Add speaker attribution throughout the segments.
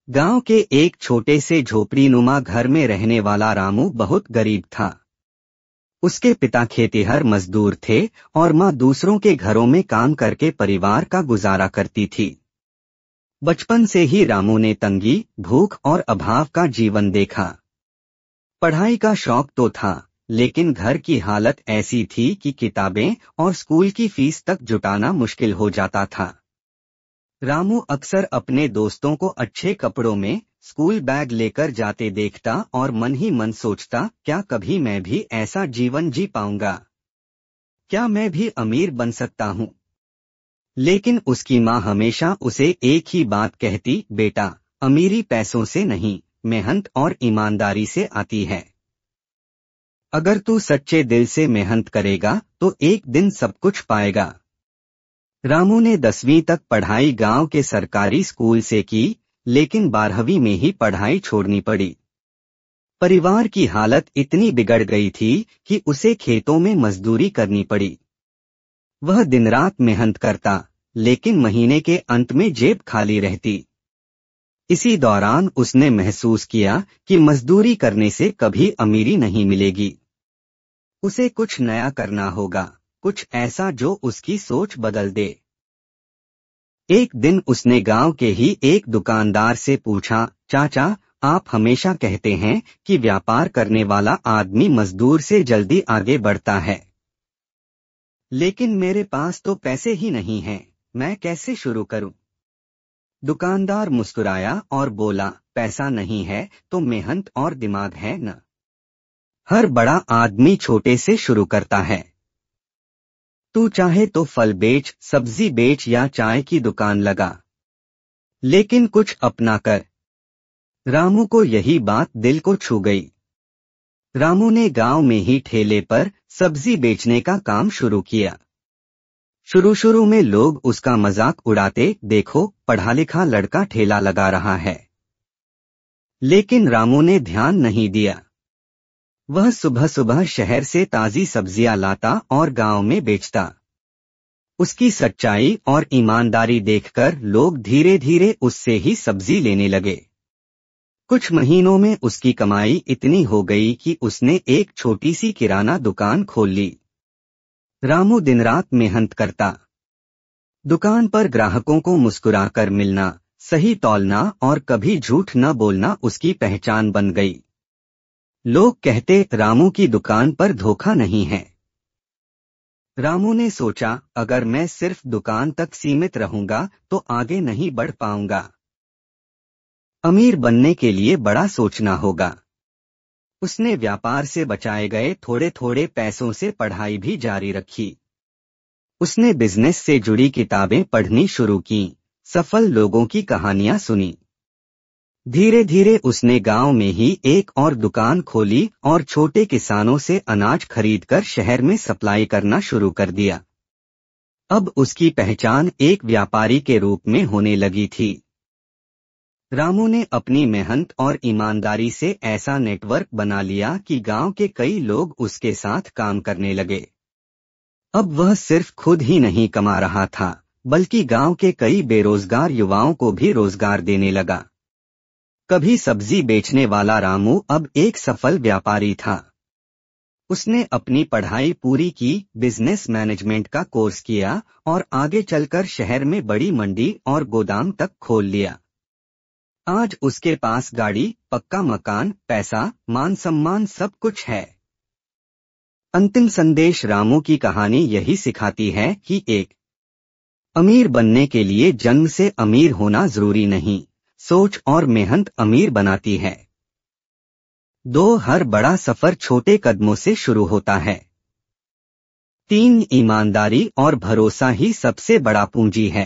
Speaker 1: गांव के एक छोटे से झोपड़ीनुमा घर में रहने वाला रामू बहुत गरीब था। उसके पिता खेतिहर मजदूर थे और माँ दूसरों के घरों में काम करके परिवार का गुजारा करती थी। बचपन से ही रामू ने तंगी, भूख और अभाव का जीवन देखा। पढ़ाई का शौक तो था, लेकिन घर की हालत ऐसी थी कि किताबें और स्कूल की फीस तक जुटाना मुश्किल हो जाता था। रामू अक्सर अपने दोस्तों को अच्छे कपड़ों में स्कूल बैग लेकर जाते देखता और मन ही मन सोचता, क्या कभी मैं भी ऐसा जीवन जी पाऊंगा? क्या मैं भी अमीर बन सकता हूँ? लेकिन उसकी माँ हमेशा उसे एक ही बात कहती, बेटा, अमीरी पैसों से नहीं, मेहनत और ईमानदारी से आती है। अगर तू सच्चे दिल से मेहनत करेगा तो एक दिन सब कुछ पाएगा। रामू ने 10वीं तक पढ़ाई गांव के सरकारी स्कूल से की, लेकिन 12वीं में ही पढ़ाई छोड़नी पड़ी। परिवार की हालत इतनी बिगड़ गई थी कि उसे खेतों में मजदूरी करनी पड़ी। वह दिन रात मेहनत करता, लेकिन महीने के अंत में जेब खाली रहती। इसी दौरान उसने महसूस किया कि मजदूरी करने से कभी अमीरी नहीं मिलेगी। उसे कुछ नया करना होगा, कुछ ऐसा जो उसकी सोच बदल दे। एक दिन उसने गांव के ही एक दुकानदार से पूछा, चाचा, आप हमेशा कहते हैं कि व्यापार करने वाला आदमी मजदूर से जल्दी आगे बढ़ता है, लेकिन मेरे पास तो पैसे ही नहीं हैं, मैं कैसे शुरू करूं? दुकानदार मुस्कुराया और बोला, पैसा नहीं है तो मेहनत और दिमाग है न। हर बड़ा आदमी छोटे से शुरू करता है। तू चाहे तो फल बेच, सब्जी बेच या चाय की दुकान लगा, लेकिन कुछ अपना कर। रामू को यही बात दिल को छू गई। रामू ने गांव में ही ठेले पर सब्जी बेचने का काम शुरू किया। शुरू में लोग उसका मजाक उड़ाते, देखो, पढ़ा लिखा लड़का ठेला लगा रहा है। लेकिन रामू ने ध्यान नहीं दिया। वह सुबह सुबह शहर से ताजी सब्जियां लाता और गांव में बेचता। उसकी सच्चाई और ईमानदारी देखकर लोग धीरे धीरे उससे ही सब्जी लेने लगे। कुछ महीनों में उसकी कमाई इतनी हो गई कि उसने एक छोटी सी किराना दुकान खोल ली। रामू दिन रात मेहनत करता। दुकान पर ग्राहकों को मुस्कुराकर मिलना, सही तौलना और कभी झूठ न बोलना उसकी पहचान बन गई। लोग कहते, रामू की दुकान पर धोखा नहीं है। रामू ने सोचा, अगर मैं सिर्फ दुकान तक सीमित रहूंगा तो आगे नहीं बढ़ पाऊंगा। अमीर बनने के लिए बड़ा सोचना होगा। उसने व्यापार से बचाए गए थोड़े थोड़े पैसों से पढ़ाई भी जारी रखी। उसने बिजनेस से जुड़ी किताबें पढ़नी शुरू की, सफल लोगों की कहानियां सुनी। धीरे धीरे उसने गांव में ही एक और दुकान खोली और छोटे किसानों से अनाज खरीदकर शहर में सप्लाई करना शुरू कर दिया। अब उसकी पहचान एक व्यापारी के रूप में होने लगी थी। रामू ने अपनी मेहनत और ईमानदारी से ऐसा नेटवर्क बना लिया कि गांव के कई लोग उसके साथ काम करने लगे। अब वह सिर्फ खुद ही नहीं कमा रहा था, बल्कि गांव के कई बेरोजगार युवाओं को भी रोजगार देने लगा। कभी सब्जी बेचने वाला रामू अब एक सफल व्यापारी था। उसने अपनी पढ़ाई पूरी की, बिजनेस मैनेजमेंट का कोर्स किया और आगे चलकर शहर में बड़ी मंडी और गोदाम तक खोल लिया। आज उसके पास गाड़ी, पक्का मकान, पैसा, मान सम्मान सब कुछ है। अंतिम संदेश रामू की कहानी यही सिखाती है कि एक अमीर बनने के लिए जन्म से अमीर होना जरूरी नहीं, सोच और मेहनत अमीर बनाती है। 2 हर बड़ा सफर छोटे कदमों से शुरू होता है। 3 ईमानदारी और भरोसा ही सबसे बड़ा पूंजी है।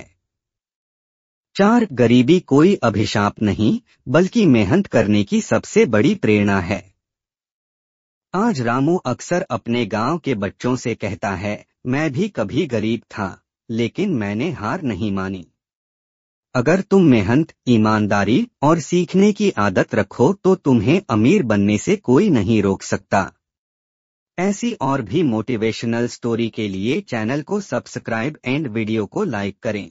Speaker 1: 4 गरीबी कोई अभिशाप नहीं, बल्कि मेहनत करने की सबसे बड़ी प्रेरणा है। आज रामू अक्सर अपने गांव के बच्चों से कहता है, मैं भी कभी गरीब था, लेकिन मैंने हार नहीं मानी। अगर तुम मेहनत, ईमानदारी और सीखने की आदत रखो तो तुम्हें अमीर बनने से कोई नहीं रोक सकता। ऐसी और भी मोटिवेशनल स्टोरी के लिए चैनल को सब्सक्राइब एंड वीडियो को लाइक करें।